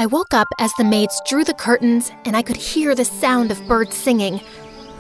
I woke up as the maids drew the curtains and I could hear the sound of birds singing.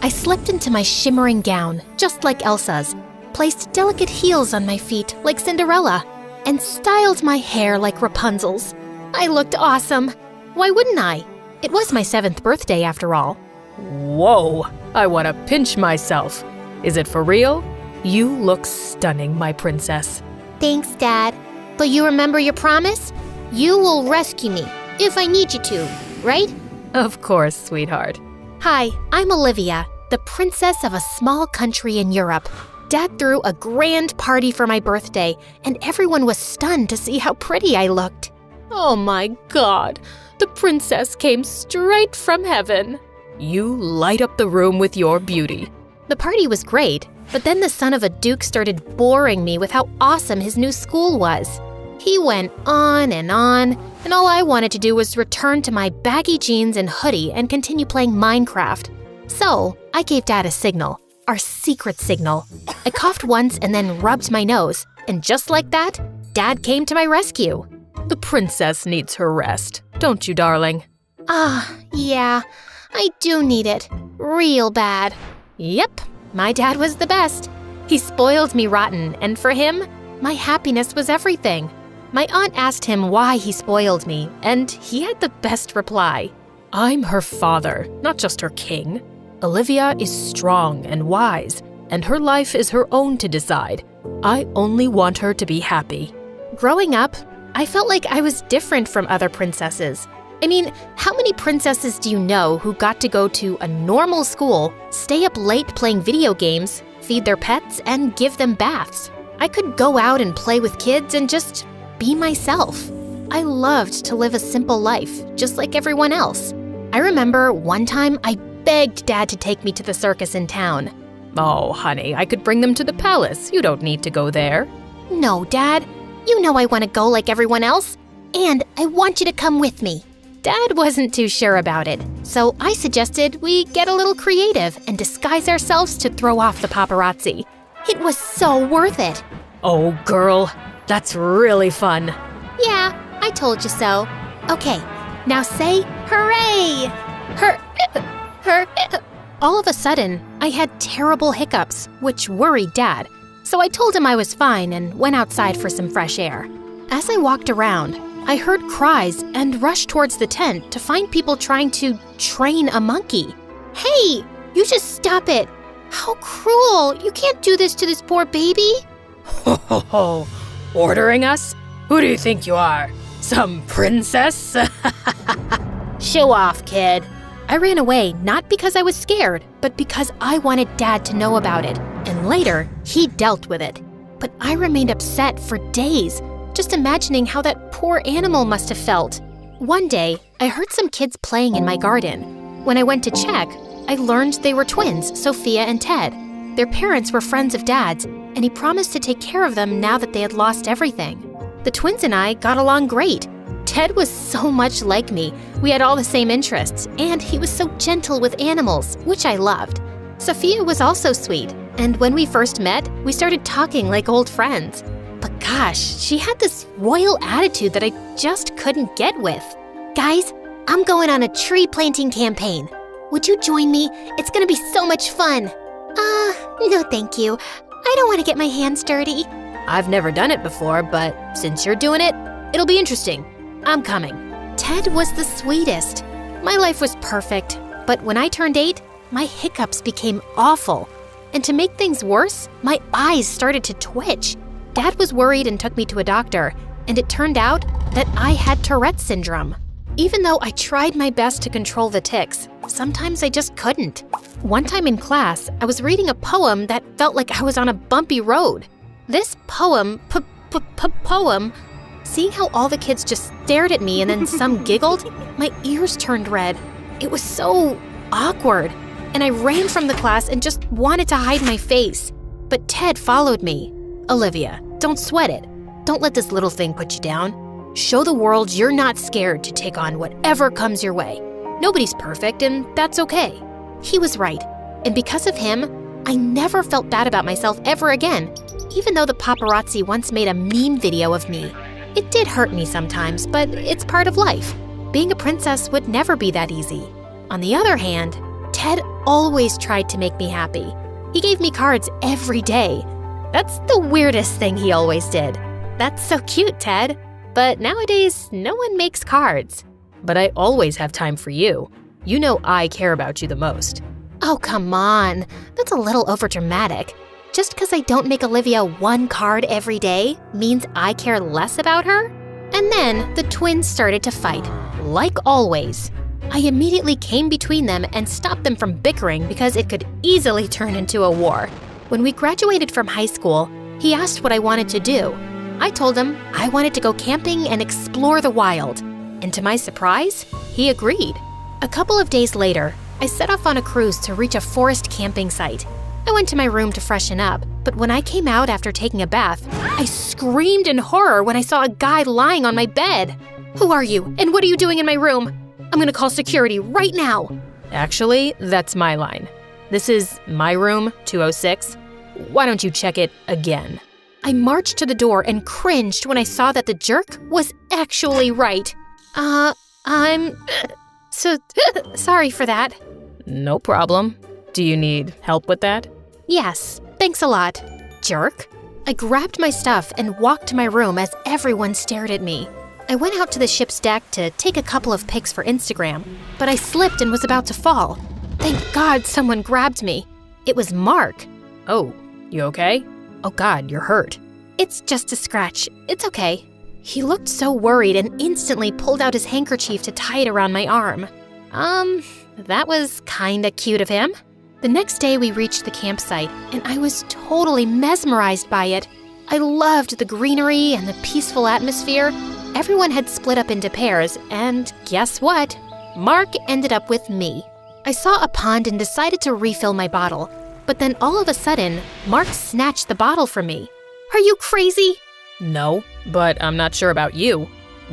I slipped into my shimmering gown, just like Elsa's, placed delicate heels on my feet like Cinderella, and styled my hair like Rapunzel's. I looked awesome. Why wouldn't I? It was my 7th birthday after all. Whoa, I want to pinch myself. Is it for real? You look stunning, my princess. Thanks, Dad. But you remember your promise? You will rescue me if I need you to, right? Of course, sweetheart. Hi, I'm Olivia, the princess of a small country in Europe. Dad threw a grand party for my birthday, and everyone was stunned to see how pretty I looked. Oh my God, the princess came straight from heaven. You light up the room with your beauty. The party was great, but then the son of a duke started boring me with how awesome his new school was. He went on, and all I wanted to do was return to my baggy jeans and hoodie and continue playing Minecraft. So I gave Dad a signal, our secret signal. I coughed once and then rubbed my nose, and just like that, Dad came to my rescue. The princess needs her rest, don't you, darling? Yeah, I do need it. Real bad. Yep, my dad was the best. He spoiled me rotten, and for him, my happiness was everything. My aunt asked him why he spoiled me, and he had the best reply. I'm her father, not just her king. Olivia is strong and wise, and her life is her own to decide. I only want her to be happy. Growing up, I felt like I was different from other princesses. I mean, how many princesses do you know who got to go to a normal school, stay up late playing video games, feed their pets, and give them baths? I could go out and play with kids and just be myself. I loved to live a simple life, just like everyone else. I remember one time I begged Dad to take me to the circus in town. Oh, honey, I could bring them to the palace. You don't need to go there. No, Dad. You know I want to go like everyone else. And I want you to come with me. Dad wasn't too sure about it, so I suggested we get a little creative and disguise ourselves to throw off the paparazzi. It was so worth it. Oh, girl, that's really fun. Yeah, I told you so. Okay, now say hooray! All of a sudden, I had terrible hiccups, which worried Dad. So I told him I was fine and went outside for some fresh air. As I walked around, I heard cries and rushed towards the tent to find people trying to train a monkey. Hey, you just stop it. How cruel. You can't do this to this poor baby. Ho ho ho. Ordering us? Who do you think you are? Some princess? Show off, kid. I ran away not because I was scared, but because I wanted Dad to know about it. And later, he dealt with it. But I remained upset for days, just imagining how that poor animal must have felt. One day, I heard some kids playing in my garden. When I went to check, I learned they were twins, Sophia and Ted. Their parents were friends of Dad's, and he promised to take care of them now that they had lost everything. The twins and I got along great. Ted was so much like me. We had all the same interests, and he was so gentle with animals, which I loved. Sophia was also sweet, and when we first met, we started talking like old friends. But gosh, she had this royal attitude that I just couldn't get with. Guys, I'm going on a tree planting campaign. Would you join me? It's gonna be so much fun. No thank you. I don't want to get my hands dirty. I've never done it before, but since you're doing it, it'll be interesting. I'm coming. Ted was the sweetest. My life was perfect, but when I turned 8, my hiccups became awful. And to make things worse, my eyes started to twitch. Dad was worried and took me to a doctor, and it turned out that I had Tourette's syndrome. Even though I tried my best to control the tics, sometimes I just couldn't. One time in class, I was reading a poem that felt like I was on a bumpy road. This poem, seeing how all the kids just stared at me and then some giggled, my ears turned red. It was so awkward, and I ran from the class and just wanted to hide my face. But Ted followed me. Olivia, don't sweat it. Don't let this little thing put you down. Show the world you're not scared to take on whatever comes your way. Nobody's perfect, and that's okay. He was right, and because of him, I never felt bad about myself ever again, even though the paparazzi once made a meme video of me. It did hurt me sometimes, but it's part of life. being a princess would never be that easy. On the other hand, Ted always tried to make me happy. He gave me cards every day. That's the weirdest thing he always did. That's so cute, Ted. But nowadays, no one makes cards. But I always have time for you. You know I care about you the most. Oh, come on. That's a little overdramatic. Just because I don't make Olivia one card every day means I care less about her? And then the twins started to fight, like always. I immediately came between them and stopped them from bickering because it could easily turn into a war. When we graduated from high school, he asked what I wanted to do. I told him I wanted to go camping and explore the wild. And to my surprise, he agreed. A couple of days later, I set off on a cruise to reach a forest camping site. I went to my room to freshen up, but when I came out after taking a bath, I screamed in horror when I saw a guy lying on my bed. Who are you, and what are you doing in my room? I'm gonna call security right now. Actually, that's my line. This is my room, 206. Why don't you check it again? I marched to the door and cringed when I saw that the jerk was actually right. I'm sorry for that. No problem. Do you need help with that? Yes, thanks a lot, jerk. I grabbed my stuff and walked to my room as everyone stared at me. I went out to the ship's deck to take a couple of pics for Instagram, but I slipped and was about to fall. Thank God someone grabbed me. It was Mark. Oh, you okay? Oh God, you're hurt. It's just a scratch. It's okay. He looked so worried and instantly pulled out his handkerchief to tie it around my arm. That was kinda cute of him. The next day we reached the campsite, and I was totally mesmerized by it. I loved the greenery and the peaceful atmosphere. Everyone had split up into pairs, and guess what? Mark ended up with me. I saw a pond and decided to refill my bottle, but then all of a sudden, Mark snatched the bottle from me. Are you crazy? No, but I'm not sure about you.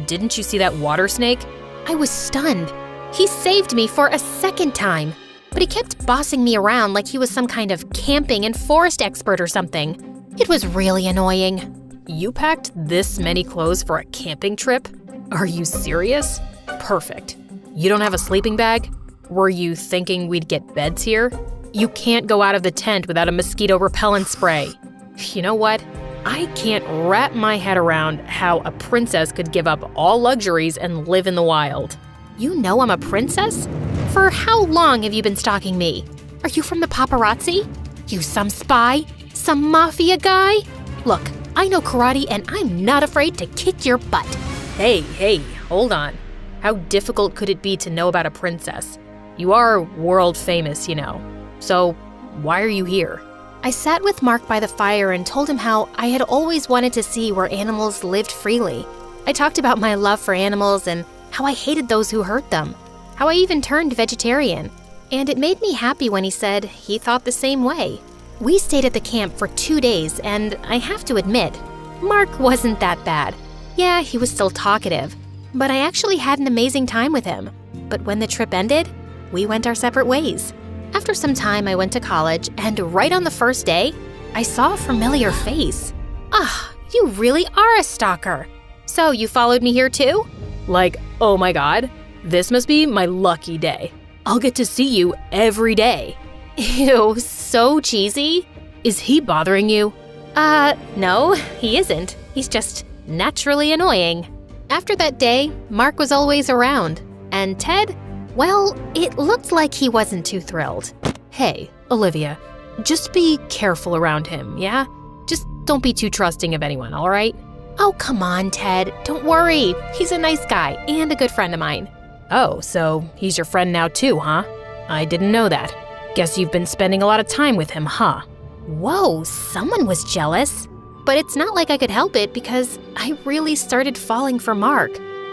Didn't you see that water snake? I was stunned. He saved me for a second time, but he kept bossing me around like he was some kind of camping and forest expert or something. It was really annoying. You packed this many clothes for a camping trip? Are you serious? Perfect. You don't have a sleeping bag? Were you thinking we'd get beds here? You can't go out of the tent without a mosquito repellent spray. You know what? I can't wrap my head around how a princess could give up all luxuries and live in the wild. You know I'm a princess? For how long have you been stalking me? Are you from the paparazzi? You some spy? Some mafia guy? Look, I know karate and I'm not afraid to kick your butt. Hey, hold on. How difficult could it be to know about a princess? You are world famous, you know. So why are you here? I sat with Mark by the fire and told him how I had always wanted to see where animals lived freely. I talked about my love for animals and how I hated those who hurt them, how I even turned vegetarian. And it made me happy when he said he thought the same way. We stayed at the camp for 2 days, and I have to admit, Mark wasn't that bad. Yeah, he was still talkative, but I actually had an amazing time with him. But when the trip ended, we went our separate ways. After some time, I went to college, and right on the first day, I saw a familiar face. You really are a stalker. So you followed me here too? Like, oh my God, this must be my lucky day. I'll get to see you every day. Ew, so cheesy. Is he bothering you? No, he isn't. He's just naturally annoying. After that day, Mark was always around. And Ted, well, it looked like he wasn't too thrilled. Hey, Olivia, just be careful around him, yeah? Just don't be too trusting of anyone, all right? Oh, come on, Ted. Don't worry. He's a nice guy and a good friend of mine. Oh, so he's your friend now too, huh? I didn't know that. Guess you've been spending a lot of time with him, huh? Whoa, someone was jealous. But it's not like I could help it because I really started falling for Mark.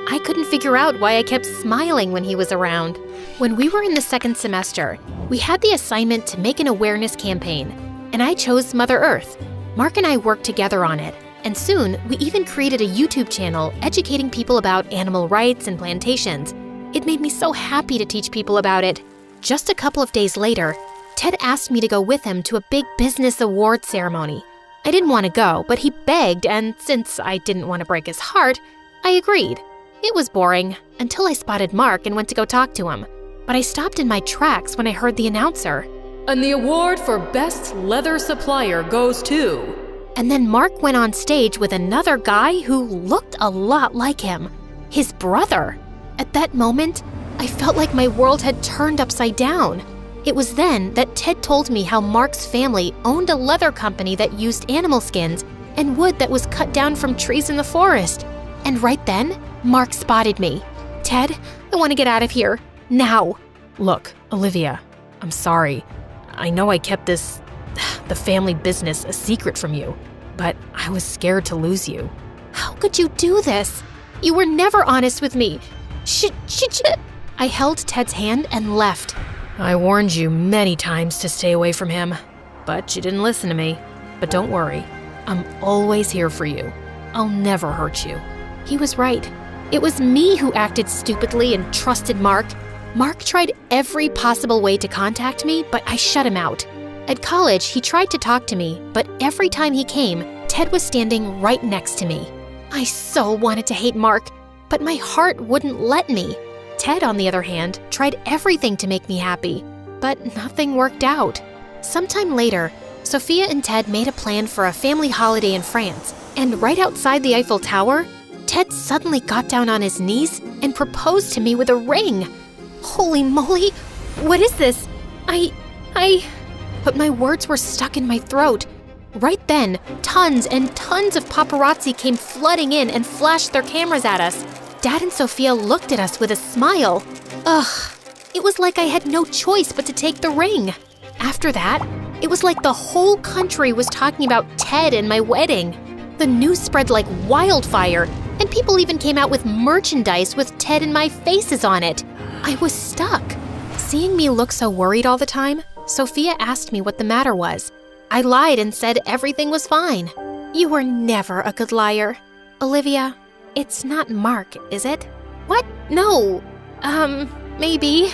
I couldn't figure out why I kept smiling when he was around. When we were in the second semester, we had the assignment to make an awareness campaign, and I chose Mother Earth. Mark and I worked together on it, and soon we even created a YouTube channel educating people about animal rights and plantations. It made me so happy to teach people about it. Just a couple of days later, Ted asked me to go with him to a big business award ceremony. I didn't want to go, but he begged, and since I didn't want to break his heart, I agreed. It was boring until I spotted Mark and went to go talk to him. But I stopped in my tracks when I heard the announcer. And the award for Best Leather Supplier goes to... And then Mark went on stage with another guy who looked a lot like him, his brother. At that moment, I felt like my world had turned upside down. It was then that Ted told me how Mark's family owned a leather company that used animal skins and wood that was cut down from trees in the forest. And right then, Mark spotted me. Ted, I want to get out of here, now. Look, Olivia, I'm sorry. I know I kept the family business, a secret from you, but I was scared to lose you. How could you do this? You were never honest with me. I held Ted's hand and left. I warned you many times to stay away from him, but you didn't listen to me. But don't worry, I'm always here for you. I'll never hurt you. He was right. It was me who acted stupidly and trusted Mark. Mark tried every possible way to contact me, but I shut him out. At college, he tried to talk to me, but every time he came, Ted was standing right next to me. I so wanted to hate Mark, but my heart wouldn't let me. Ted, on the other hand, tried everything to make me happy, but nothing worked out. Sometime later, Sophia and Ted made a plan for a family holiday in France, and right outside the Eiffel Tower, Ted suddenly got down on his knees and proposed to me with a ring. Holy moly, what is this? But my words were stuck in my throat. Right then, tons and tons of paparazzi came flooding in and flashed their cameras at us. Dad and Sophia looked at us with a smile. Ugh, it was like I had no choice but to take the ring. After that, it was like the whole country was talking about Ted and my wedding. The news spread like wildfire, and people even came out with merchandise with Ted and my faces on it. I was stuck. Seeing me look so worried all the time, Sophia asked me what the matter was. I lied and said everything was fine. You were never a good liar. Olivia, it's not Mark, is it? What? No. Maybe.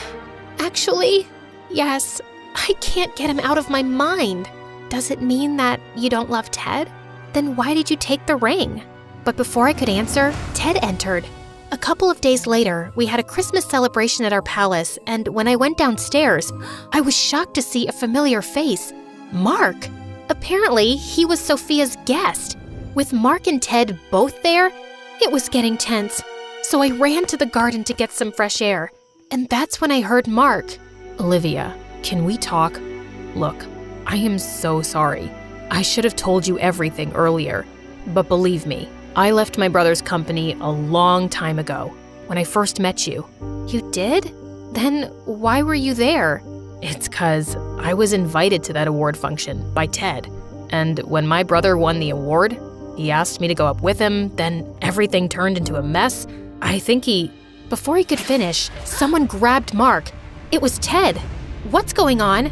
Actually, yes. I can't get him out of my mind. Does it mean that you don't love Ted? Then why did you take the ring? But before I could answer, Ted entered. A couple of days later, we had a Christmas celebration at our palace, and when I went downstairs, I was shocked to see a familiar face. Mark. Apparently, he was Sophia's guest. With Mark and Ted both there, it was getting tense. So I ran to the garden to get some fresh air. And that's when I heard Mark. Olivia, can we talk? Look, I am so sorry. I should have told you everything earlier. But believe me, I left my brother's company a long time ago, when I first met you. You did? Then why were you there? It's 'cause I was invited to that award function by Ted. And when my brother won the award, he asked me to go up with him, then everything turned into a mess. I think Before he could finish, someone grabbed Mark. It was Ted. What's going on?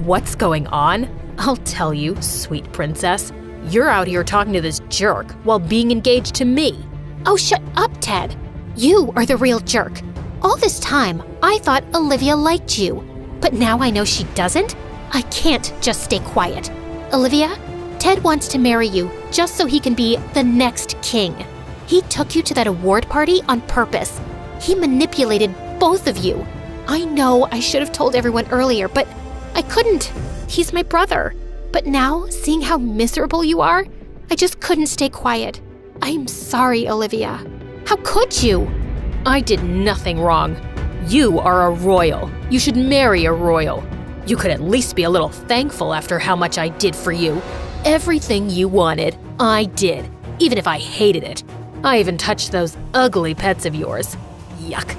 What's going on? I'll tell you, sweet princess. You're out here talking to this jerk while being engaged to me. Oh, shut up, Ted. You are the real jerk. All this time, I thought Olivia liked you. But now I know she doesn't. I can't just stay quiet. Olivia, Ted wants to marry you just so he can be the next king. He took you to that award party on purpose. He manipulated both of you. I know I should have told everyone earlier, but I couldn't. He's my brother. But now, seeing how miserable you are, I just couldn't stay quiet. I'm sorry, Olivia. How could you? I did nothing wrong. You are a royal. You should marry a royal. You could at least be a little thankful after how much I did for you. Everything you wanted, I did, even if I hated it. I even touched those ugly pets of yours. Yuck.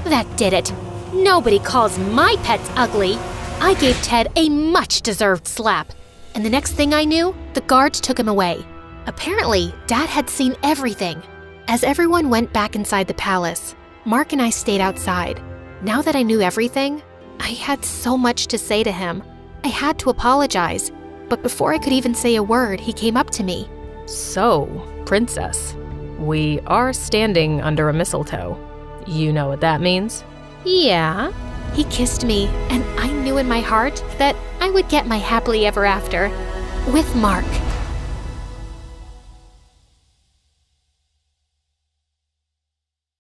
That did it. Nobody calls my pets ugly. I gave Ted a much-deserved slap. And the next thing I knew, the guards took him away. Apparently, Dad had seen everything. As everyone went back inside the palace, Mark and I stayed outside. Now that I knew everything, I had so much to say to him. I had to apologize. But before I could even say a word, he came up to me. So, princess, we are standing under a mistletoe. You know what that means? Yeah. He kissed me, and I knew in my heart that I would get my happily ever after with Mark.